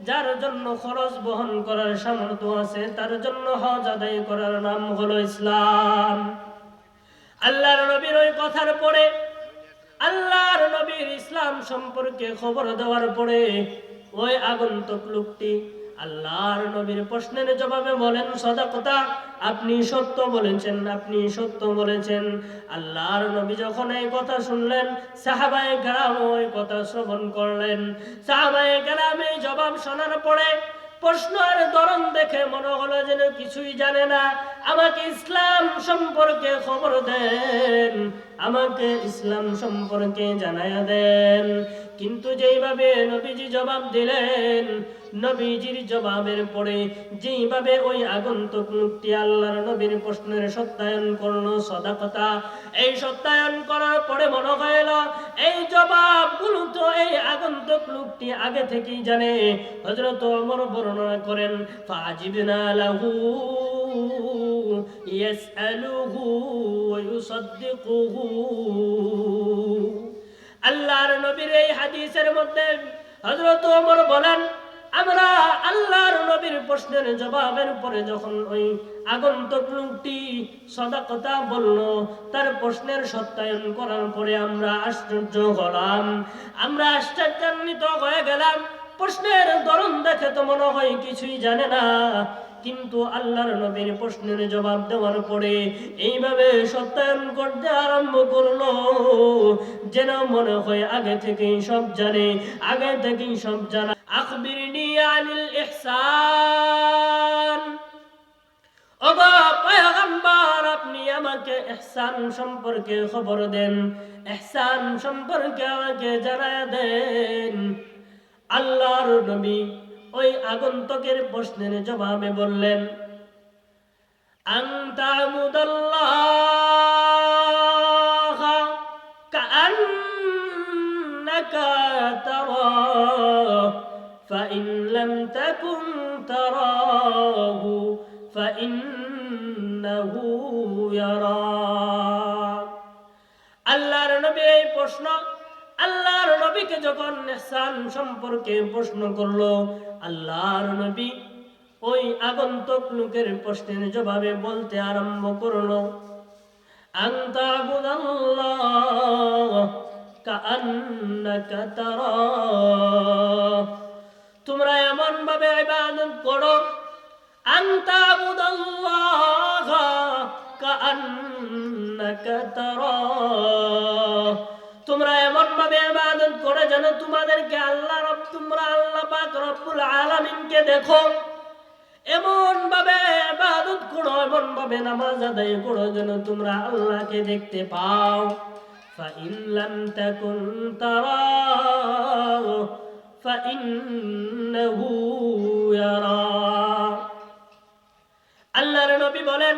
যার জন্য খরচ বহন করার সামর্থ্য আছে তার জন্য হজ আদায় করার নাম হলো ইসলাম আল্লাহর নবীর ওই কথার পরে আল্লাহর নবীর ইসলাম সম্পর্কে খবর দেওয়ার পরে ওই আগন্তুক লোকটি আল্লাহর নবীর প্রশ্নের জবাবে বলেন সাদাকতা আপনি সত্য বলেছেন, আপনি সত্য বলেছেন। আল্লাহর নবী যখন এই কথা শুনলেন, সাহাবায়ে কেরাম ওই কথা শ্রবণ করলেন। সাহাবায়ে কেরাম এই জবাব শোনার পরে প্রশ্নের ধরন দেখে মনে হলো যেন কিছুই জানে না। আমাকে ইসলাম সম্পর্কে খবর দেন, আমাকে ইসলাম সম্পর্কে জানায়া দেন। কিন্তু যেইভাবে নবীজি জবাব দিলেন, নবীজির জবাবের পরে যেইভাবে ওই আগন্তুক লোকটি আল্লাহর নবীর প্রশ্নের সত্যায়ন করলো, সদাকতা, এই সত্যায়ন করার পরে মনে হইল এই জবাবগুলো তো এই আগন্তুক লোকটি আগে থেকেই জানে। হযরত ওমর বর্ণনা করেন, ফাজিবনা লাহু ইয়াসআলুহু ওয়া ইউসাদ্দিকুহু। আল্লাহর নবীর এই হাদিসের মধ্যে হযরত ওমর বলেন, আমরা আল্লাহর নবীর প্রশ্নের জবাবের পরে যখন ওই আগন্তুক লোকটি সদাকতা বলল, তার প্রশ্নের সত্যায়ন করার পরে আমরা আশ্চর্য হলাম, আমরা আশ্চর্যান্বিত হয়ে গেলাম। প্রশ্নের ধরন দেখে তো মনে হয় কিছুই জানে না, কিন্তু আল্লাহর নবীর প্রশ্নের জবাব দেওয়ার পরে এইভাবে সত্যায়ন করতে আরম্ভ করলো যেন মনে হয় আগে থেকেই সব জানে, আগে থেকেই সব জানা। আখবিরনি আনিল ইহসান, ওগো পয়গম্বর আপনি আমাকে ইহসান সম্পর্কে খবর দেন, ইহসান সম্পর্কে আমাকে জানায় দেন। আল্লাহর নবী ওই আগন্তুকের প্রশ্নের জবাবে বললেন, আনতা মুদাল্লাহ কাআন্নাকা তারাহ ফাইন লাম তাকুন তারাহু ফাইন্নাহু ইয়ারাক। আল্লাহর নবী এই প্রশ্ন, আল্লাহর নবীকে যখন ইহসান সম্পর্কে প্রশ্ন করলো, আল্লাহর নবী ওই আগন্তুক লোকের প্রশ্নের জবাবে বলতে আরম্ভ করলো, আনতা আবুদাল্লাহ কাআন্নাকা তারাহ, তোমরা এমন ভাবে ইবাদত করো, আনতা আবুদাল্লাহ কাআন্নাকা তারাহ, তোমরা এমন ভাবে ইবাদত করে যেন তোমাদেরকে তোমরা আল্লাহ পাক রব্বুল আলামিনকে দেখো। এমন ভাবে ইবাদত করো, এমন ভাবে নামাজ আদায় করো যেন তোমরা আল্লাহকে দেখতে পাও। ফাইন লাম তাকুন তারাহু ফাইন্নাহু ইয়ারাক। আল্লাহর নবী বলেন,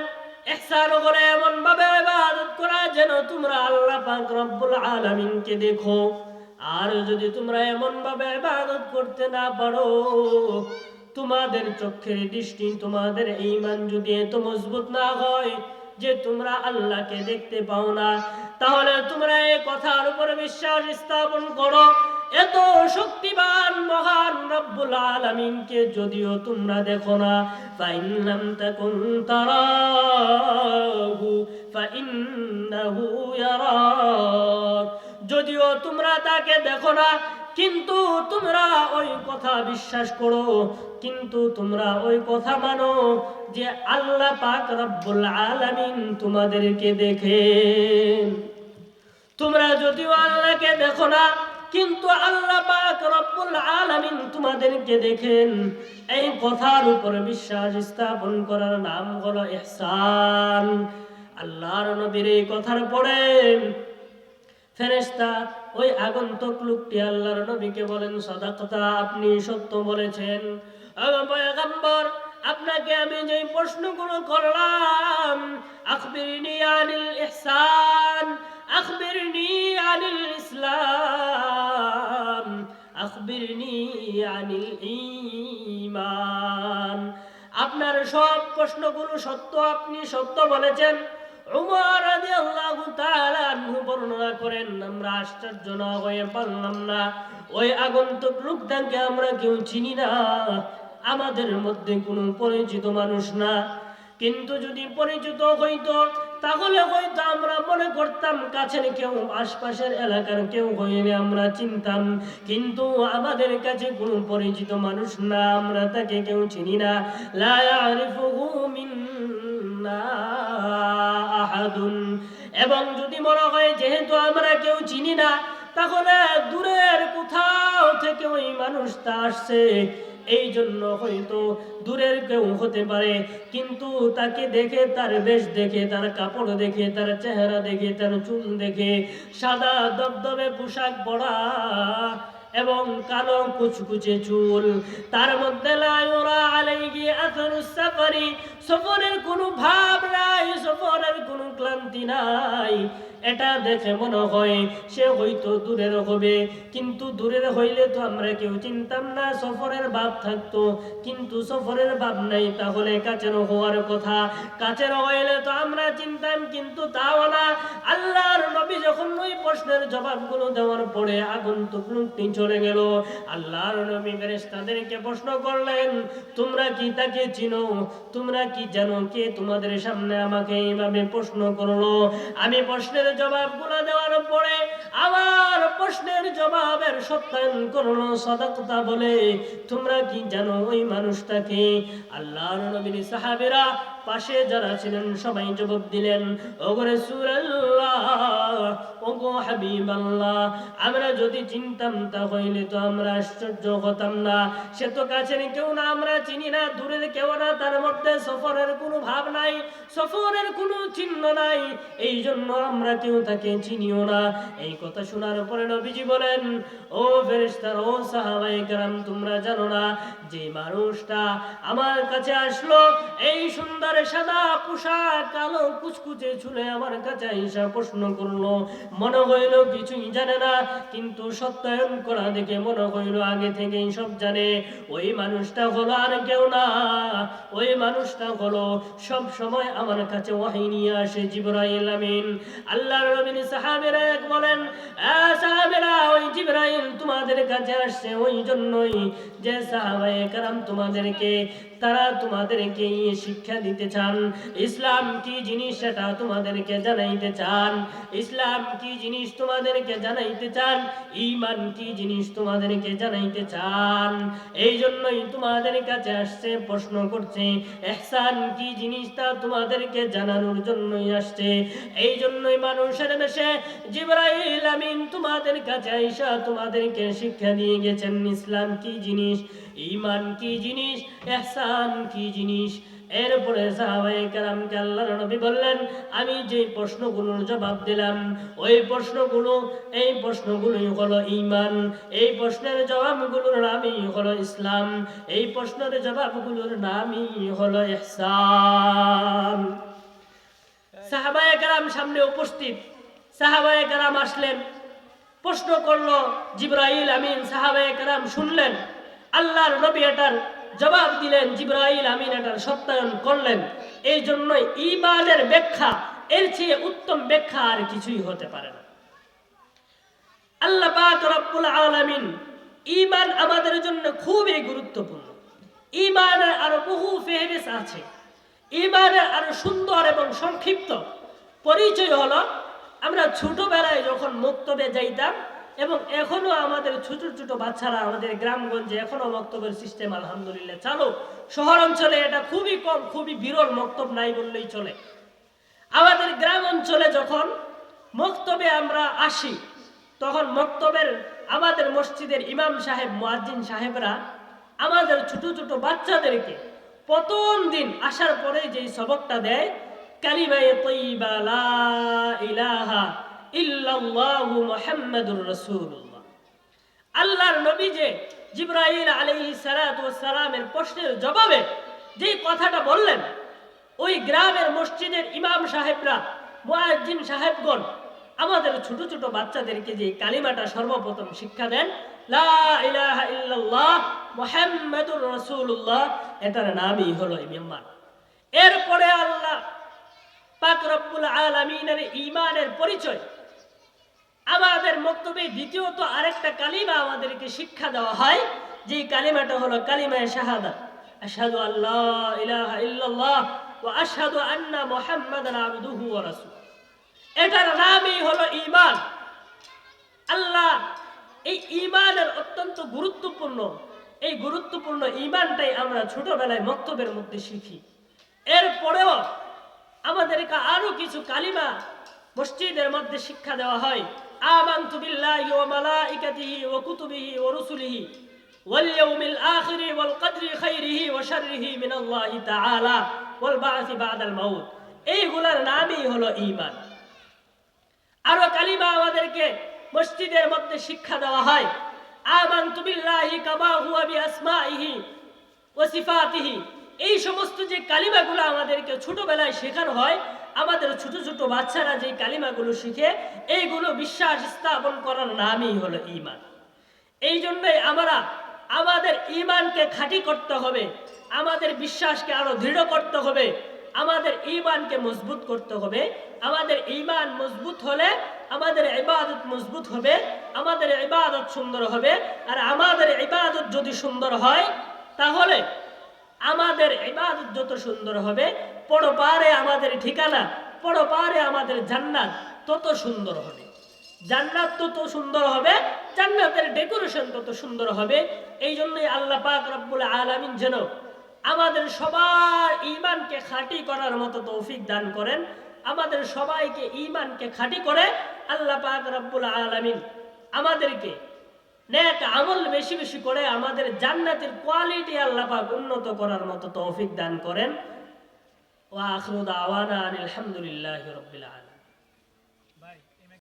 ইহসান করে এমন ভাবে ইবাদত করা যেন তোমরা আল্লাহ পাক রব্বুল আলামিনকে দেখো। আর যদি তোমরা এমন ভাবে ইবাদত করতে না পারো, তোমাদের চোখের দৃষ্টি, তোমাদের ঈমান যদি এত মজবুত না হয় যে তোমরা আল্লাহকে দেখতে পাও না, তাহলে তোমরা এই কথার উপর বিশ্বাস স্থাপন করো, এত শক্তিমান মহান রব্বুল আলামিনকে যদিও তোমরা দেখো না, ফাইন লাম তাকুন তারাহু ফাইন্নাহু ইয়ারাক, যদিও তোমরা তাকে দেখো না কিন্তু তোমরা ওই কথা বিশ্বাস করো, কিন্তু তোমরা ওই কথা মানো যে আল্লাহ পাক রব্বুল আলামিন তোমাদেরকে দেখেন। তোমরা যদিও আল্লাহকে দেখো না কিন্তু আল্লাহ পাক রব্বুল আলামিন তোমাদেরকে দেখেন, এই কথার উপর বিশ্বাস স্থাপন করার নাম হলো ইহসান। আল্লাহর নবীর এই কথার পরে ফেরেশতা ওই আগন্তুক লোকটি আল্লাহর নবীকে বলেন, সাদাকাতা, আপনি সত্য বলেছেন। ও পয়গম্বর, আপনাকে আমি যে প্রশ্নগুলো করলাম, আখবিরনি আনিল ইহসান, আখবিরনি আনিল ইসলাম, আখবিরনি আনিল ঈমান, আপনার সব প্রশ্নগুলো সত্য, আপনি সত্য বলেছেন। উমর রাদিয়াল্লাহু তাআলা আনহু বর্ণনা করেন, আমরা আশ্চর্য না হয়ে পারলাম না, ওই আগন্তুক লোকটাকে আমরা কেউ চিনি না, আমাদের মধ্যে কোনো পরিচিত মানুষ না, কিন্তু যদি পরিচিত হইতো তাহলে হয়তো আমরা মনে করতাম কাছের কেউ, আশপাশের এলাকার কেউ হইলে আমরা চিনতাম, কিন্তু আমাদের কাছে কোনো পরিচিত মানুষ না, আমরা তাকে কেউ চিনি না। লা ইয়ারিফুহু মিন্না মিন্না আহাদুন, এবং যদি মনে হয় যেহেতু আমরা কেউ চিনি না, তাহলে দূরের কোথাও থেকে ওই মানুষটা আসছে, এই জন্য হয়তো দূরের কেউ হতে পারে, কিন্তু তাকে দেখে, তার বেশ দেখে, তার কাপড় দেখে, তার চেহারা দেখে, তার চুল দেখে, সাদা দবদবে পোশাক পরা এবং কালো কুচকুচে চুল, তার মধ্যে লা ইউরা আলাইহি আসারুস সাফারি, সফরের কোনো ভাব নাই, সফরের কোনো ক্লান্তি নাই, এটা দেখে মনে হয় সে হয়তো দূরের হবে। কিন্তু দূরের হইলে তো আমরা কেউ চিনতাম না, সফরের ভাব থাকতো, কিন্তু সফরের ভাব নাই, তাহলে কাছের হওয়ার কথা, কাছের হইলে তো আমরা চিনতাম, কিন্তু তাও না। আল্লাহর নবী যখন ওই প্রশ্নের জবাবগুলো দেওয়ার পরে আগন্তুক লোকটি চলে গেল, আল্লাহর নবী ফেরেশতাদেরকে প্রশ্ন করলেন, তোমরা কি তাকে চিনো? তোমরা কি জানো কে তোমাদের সামনে আমাকে এইভাবে প্রশ্ন করলো? আমি প্রশ্নের জবাবগুলো দেওয়ার পরে আমার প্রশ্নের জবাবের সত্যায়ন করলো সাদাকতা বলে, তোমরা কি জানো ওই মানুষটাকে? আল্লাহর নবীর সাহাবীরা পাশে যারা ছিলেন সবাই জবাব দিলেন, ওগো রাসূলুল্লাহ, ওগো হাবিবাল্লাহ, আমরা যদি চিনতাম তাহলে তো আমরা আশ্চর্য হতাম না, সে তো কাছের কেউ না, আমরা চিনি না, দূরের কেউ না, তার মধ্যে সফরের কোনো ভাব নাই, সফরের কোনো চিহ্ন নাই, এই জন্য আমরা কেউ তাকে চিনিও না। এই কথা শোনার পরে নবীজি বলেন, ও ফেরেশতারা, ও সাহাবায়ে কেরাম, তোমরা জানো না যে মানুষটা আমার কাছে আসলো, এই সুন্দর সাদা পোশাক, কালো কুচকুচে চুলে আমার কাছে আইসা প্রশ্ন করলো, মনে হইল কিছুই জানে না, কিন্তু সত্যায়ন করা দেখে মনে হইল আগে থেকেই সব জানে। ওই মানুষটা হলো আর কেউ না, ওই মানুষটা হলো সব সময় আমার কাছে ওহী নিয়ে আসে জিবরাইল আমিন। আল্লাহর নবীর সাহাবীরা বলেন, সাহাবীরা, ওই জিবরাইল তোমাদের কাছে আসছে ওই জন্যই যে সাহাবায়ে কেরাম তারা তোমাদেরকে শিক্ষা দিতে চান, ইসলাম কি জিনিস সেটা তোমাদেরকে জানাইতে চান, ইসলাম কি জিনিস তোমাদেরকে জানাইতে চান, ঈমান কি জিনিস তোমাদেরকে জানাইতে চান, এই জন্যই তোমাদের কাছে আসছে, প্রশ্ন করছে, ইহসান কি জিনিস তা তোমাদেরকে জানানোর জন্যই আসছে। এই জন্যই মানুষের বেশে জিবরাইল আমিন তোমাদের কাছে আইসা তোমাদেরকে শিক্ষা দিয়ে গেছেন ইসলাম কি জিনিস, ঈমান কি জিনিস, ইহসান কি জিনিস। এরপরে সাহাবায়ে কেরামকে আল্লাহর নবী বললেন, আমি যে প্রশ্নগুলোর জবাব দিলাম ওই প্রশ্নগুলো, এই প্রশ্নগুলোই হলো ঈমান, এই প্রশ্নের জবাবগুলোর নামই হলো ইসলাম, এই প্রশ্নের জবাবগুলোর নামই হলো ইহসান। সাহাবায়ে কেরাম সামনে উপস্থিত, সাহাবায়ে কেরাম আসলেন, প্রশ্ন করলো জিবরাইল আমিন, সাহাবায়ে কেরাম শুনলেন, আল্লাহর নবী এটার জবাব দিলেন, জিবরাইল আমিন এটার সত্যায়ন করলেন। এই জন্যই ঈমানের ব্যাখ্যা, এর চেয়ে উত্তম ব্যাখ্যা আর কিছুই হতে পারে না। আল্লাহ পাক রব্বুল আলামিন ঈমান আমাদের জন্য খুবই গুরুত্বপূর্ণ। ঈমানের আরো বহু ফেহরিস্ত আছে। ঈমানের আরো সুন্দর এবং সংক্ষিপ্ত পরিচয় হলো, আমরা ছোটবেলায় যখন মক্তবে যাইতাম, এবং এখনো আমাদের ছোট ছোট বাচ্চারা আমাদের গ্রামগঞ্জে এখনো মক্তবের সিস্টেম আলহামদুলিল্লাহ চালু। শহর অঞ্চলে এটা খুবই কম, খুবই বিরল, মক্তব নাই বললেই চলে। আমাদের গ্রাম অঞ্চলে যখন মক্তবে আমরা আসি, তখন মক্তবের আমাদের মসজিদের ইমাম সাহেব, মুয়াজ্জিন সাহেবরা আমাদের ছোট ছোট বাচ্চাদেরকে প্রথম দিন আসার পরে যেই সবকটা দেয়, কালিমায়ে তাইয়্যিবা লা ইলাহা ইল্লাল্লাহু মুহাম্মাদুর রাসূলুল্লাহ। আল্লাহর নবী যে জিবরাইল আলাইহিস সালাতু ওয়াস সালামের প্রশ্নের জবাবে যে কথাটা বললেন, ওই গ্রামের মসজিদের ইমাম সাহেবরা, মুয়াজ্জিন সাহেবগণ আমাদের ছোট ছোট বাচ্চাদেরকে যে কালিমাটা সর্বপ্রথম শিক্ষা দেন, লা ইলাহা ইল্লাল্লাহ মুহাম্মাদুর রাসূলুল্লাহ, এটার নামই হলো ঈমান। এরপরে আল্লাহ পাক রব্বুল আলামিনের ঈমানের পরিচয় আমাদের মক্তবে দ্বিতীয়ত আরেকটা কালিমা আমাদেরকে শিক্ষা দেওয়া হয়, যে কালিমাটা হলো কালিমায়ে শাহাদাত, আশহাদু আল্লা ইলাহা ইল্লাল্লাহ ওয়া আশহাদু আন্না মুহাম্মাদান আবদুহু ওয়া রাসূলুহু। এটার নামই হলো ঈমান। আল্লাহ এই ঈমানের অত্যন্ত গুরুত্বপূর্ণ, এই গুরুত্বপূর্ণ ঈমানটাই আমরা ছোটবেলায় মক্তবের মধ্যে শিখি। এরপরেও আমাদেরকে আরো কিছু কালিমা মসজিদের মধ্যে শিক্ষা দেওয়া হয়। আমানতু বিল্লাহি ওয়া মালাইকাতিহি ওয়া কুতুবিহি ওয়া রুসুলিহি ওয়াল ইয়াউমিল আখির ওয়াল কদরি খাইরিহি ওয়া শাররিহি মিনাল্লাহি তাআলা ওয়াল বা'সি বা'দাল মাউত। এইগুলার নামই হলো ঈমান। আরো কালিমা আমাদেরকে মসজিদের মধ্যে শিক্ষা দেওয়া হয়। আমানতু বিল্লাহি কামা হুয়া বিআসমাইহি ওয়া সিফাতিহি। এই সমস্ত যে কালিমাগুলো আমাদেরকে ছোটবেলায় শেখানো হয়, আমাদের ছোট ছোট বাচ্চারা যে কালিমাগুলো শিখে, এইগুলো বিশ্বাস স্থাপন করার নামই হলো ঈমান। এই জন্যই আমরা আমাদের ঈমানকে খাঁটি করতে হবে, আমাদের বিশ্বাসকে আরো দৃঢ় করতে হবে, আমাদের ঈমানকে মজবুত করতে হবে। আমাদের ঈমান মজবুত হলে আমাদের ইবাদত মজবুত হবে, আমাদের ইবাদত সুন্দর হবে। আর আমাদের ইবাদত যদি সুন্দর হয়, তাহলে আমাদের ইবাদত যত সুন্দর হবে, পরপারে আমাদের ঠিকানা, পরপারে আমাদের জান্নাত তত সুন্দর হবে। জান্নাত তত সুন্দর হবে, জান্নাতের ডেকোরেশন তত সুন্দর হবে। এই জন্যই আল্লাহ পাক রব্বুল আলামিন যেন আমাদের সবার ঈমানকে খাঁটি করার মতো তৌফিক দান করেন। আমাদের সবাইকে ঈমানকে খাঁটি করে আল্লাহ পাক রব্বুল আলামিন আমাদেরকে নেক আমল বেশি বেশি করে আমাদের জান্নাতের কোয়ালিটি আল্লাহ পাক উন্নত করার মতো তৌফিক দান করেন। ওয়া আখিরু দাওয়ানা আলহামদুলিল্লাহি রাব্বিল আলামিন।